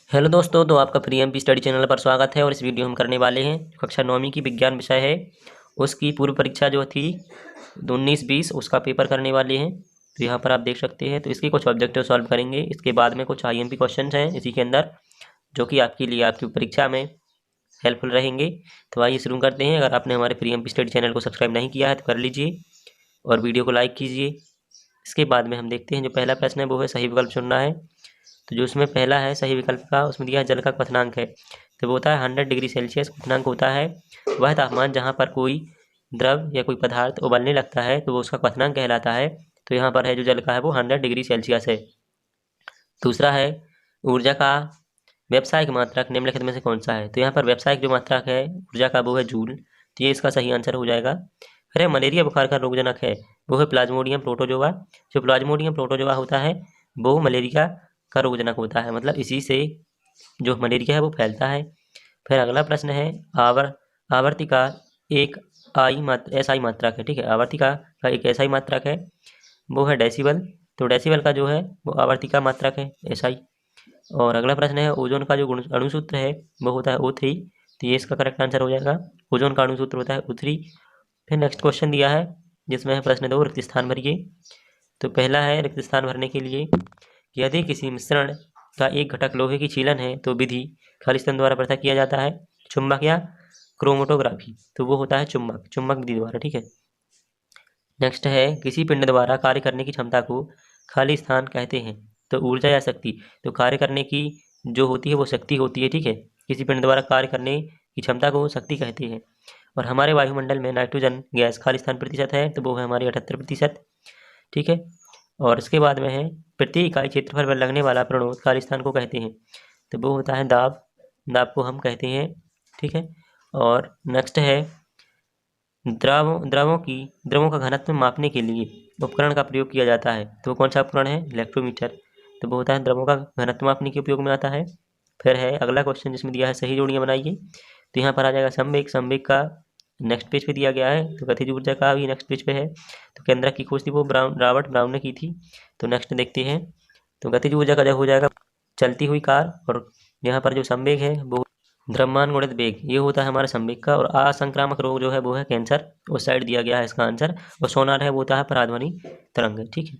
Hello दोस्तों, तो आपका फ्री एमपी स्टडी चैनल पर स्वागत है। और इस वीडियो हम करने वाले हैं कक्षा 9वीं की विज्ञान विषय है उसकी पूर्व परीक्षा जो थी 19-20 उसका पेपर करने वाले हैं। तो यहाँ पर आप देख सकते हैं। तो इसके कुछ ऑब्जेक्टिव सॉल्व करेंगे। इसके बाद में कुछ आईएमपी क्वेश्चन हैं इसी के अंदर जो कि आपके लिए आपकी परीक्षा में हेल्पफुल रहेंगे। तो आइए शुरू करते हैं। अगर आपने हमारे फ्री एमपी स्टडी चैनल को सब्सक्राइब नहीं किया है तो कर लीजिए और वीडियो को लाइक कीजिए। इसके बाद में हम देखते हैं जो पहला प्रश्न है वो है सही विकल्प चुनना है। तो जो उसमें पहला है सही विकल्प का, उसमें दिया है जल का क्वथनांक है। तो वो होता है 100 डिग्री सेल्सियस। क्वथनांक होता है वह तापमान जहाँ पर कोई द्रव या कोई पदार्थ उबलने लगता है तो वो उसका क्वथनांक कहलाता है। तो यहाँ पर है जो जल का है वो 100 डिग्री सेल्सियस है। दूसरा है ऊर्जा का व्यावसायिक मात्रक निम्नलिखित में से कौन सा है। तो यहाँ पर व्यावसायिक जो मात्रक है ऊर्जा का वो है जूल। तो ये इसका सही आंसर हो जाएगा। फिर है मलेरिया बुखार का रोगजनक है वो है प्लाज्मोडियम प्रोटोजोआ। जो प्लाज्मोडियम प्रोटोजोआ होता है वो मलेरिया का रोगजनक होता है, मतलब इसी से जो मलेरिया है वो फैलता है। फिर अगला प्रश्न है आवर्ती का एक एसआई मात्रक है। ठीक है, आवर्ती का एक एसआई मात्रक है वो है डेसिबल। तो डेसिबल का जो है वो आवर्ती का मात्रक है एसआई। और अगला प्रश्न है ओजोन का जो अणुसूत्र है वो होता है O3। तो ये इसका करेक्ट आंसर हो जाएगा। ओजोन का अणुसूत्र होता है O3। फिर नेक्स्ट क्वेश्चन दिया है जिसमें है प्रश्न 2 रिक्त स्थान भरिए। तो पहला है रिक्त स्थान भरने के लिए यदि किसी मिश्रण का एक घटक लोहे की छीलन है तो विधि खालिस्तान द्वारा पृथक किया जाता है, चुंबक या क्रोमेटोग्राफी। तो वो होता है चुंबक विधि द्वारा। ठीक है। नेक्स्ट है किसी पिंड द्वारा कार्य करने की क्षमता को खाली स्थान कहते हैं। तो ऊर्जा या शक्ति। तो कार्य करने की जो होती है वो शक्ति होती है। ठीक है, किसी पिंड द्वारा कार्य करने की क्षमता को शक्ति कहते हैं। और हमारे वायुमंडल में नाइट्रोजन गैस खाली स्थान प्रतिशत है तो वो है हमारी 78%। ठीक है। और इसके बाद में है प्रति इकाई क्षेत्रफल पर लगने वाला प्रणोद खाली स्थान को कहते हैं। तो वो होता है दाब को हम कहते हैं। ठीक है। और नेक्स्ट है द्रवों का घनत्व मापने के लिए उपकरण का प्रयोग किया जाता है। तो वो कौन सा उपकरण है? इलेक्ट्रोमीटर। तो वो होता है द्रवों का घनत्व मापने के उपयोग में आता है। फिर है अगला क्वेश्चन जिसमें दिया है सही जोड़ियाँ बनाइए। तो यहाँ पर आ जाएगा संवेग का नेक्स्ट पेज पे दिया गया है। तो गतिज ऊर्जा का भी नेक्स्ट पेज पे है। तो केंद्रक की खोज थी वो रॉबर्ट ब्राउन ने की थी। तो नेक्स्ट देखते हैं। तो गतिज ऊर्जा का जो हो जाएगा चलती हुई कार। और यहाँ पर जो संवेग है वो द्रव्यमान गुणित वेग, ये होता है हमारा संवेग का। और असंक्रामक रोग जो है वो है कैंसर। उस साइड दिया गया है इसका आंसर। और सोनार है वो होता है पराध्वनि तरंग। ठीक है।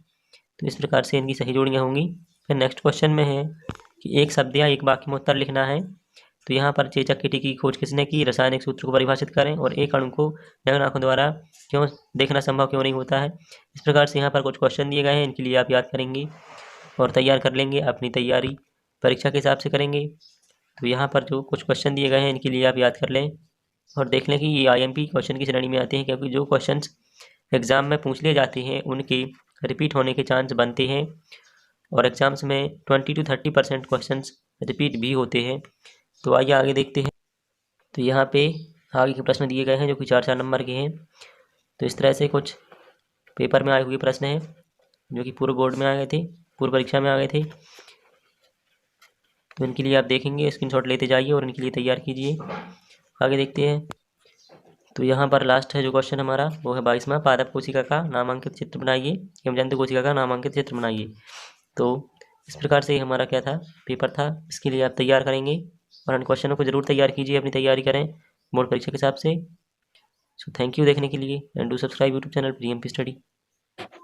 तो इस प्रकार से इनकी सही जोड़ियाँ होंगी। फिर नेक्स्ट क्वेश्चन में है कि एक शब्द या एक वाक्य में उत्तर लिखना है। तो यहाँ पर चेचक की टिकी की खोज किसने की? रासायनिक सूत्र को परिभाषित करें। और एक अणु को नग्न आंखों द्वारा क्यों देखना संभव क्यों नहीं होता है। इस प्रकार से यहाँ पर कुछ क्वेश्चन दिए गए हैं, इनके लिए आप याद करेंगे और तैयार कर लेंगे। अपनी तैयारी परीक्षा के हिसाब से करेंगे। तो यहाँ पर जो कुछ क्वेश्चन दिए गए हैं इनके लिए आप याद कर लें और देख लें कि ये आईएमपी क्वेश्चन की श्रेणी में आते हैं, क्योंकि जो क्वेश्चंस एग्जाम में पूछ लिए जाते हैं उनके रिपीट होने के चांस बनते हैं। और एग्जाम्स में 20 to 30% क्वेश्चन रिपीट भी होते हैं। तो आइए आगे देखते हैं। तो यहाँ पे आगे के प्रश्न दिए गए हैं जो कि 4-4 नंबर के हैं। तो इस तरह से कुछ पेपर में आए हुए प्रश्न हैं जो कि पूर्व बोर्ड में आ गए थे, पूर्व परीक्षा में आ गए थे। तो इनके लिए आप देखेंगे, स्क्रीनशॉट लेते जाइए और इनके लिए तैयार कीजिए। आगे देखते हैं। तो यहाँ पर लास्ट है जो क्वेश्चन हमारा वो है 22वां, पादप कोशिका का नामांकित चित्र बनाइए। हिमजंतु कोशिका का नामांकित चित्र बनाइए। तो इस प्रकार से हमारा क्या था, पेपर था। इसके लिए आप तैयार करेंगे और इन क्वेश्चनों को जरूर तैयार कीजिए, अपनी तैयारी करें बोर्ड परीक्षा के हिसाब से। सो थैंक यू देखने के लिए and do subscribe YouTube channel free MP study.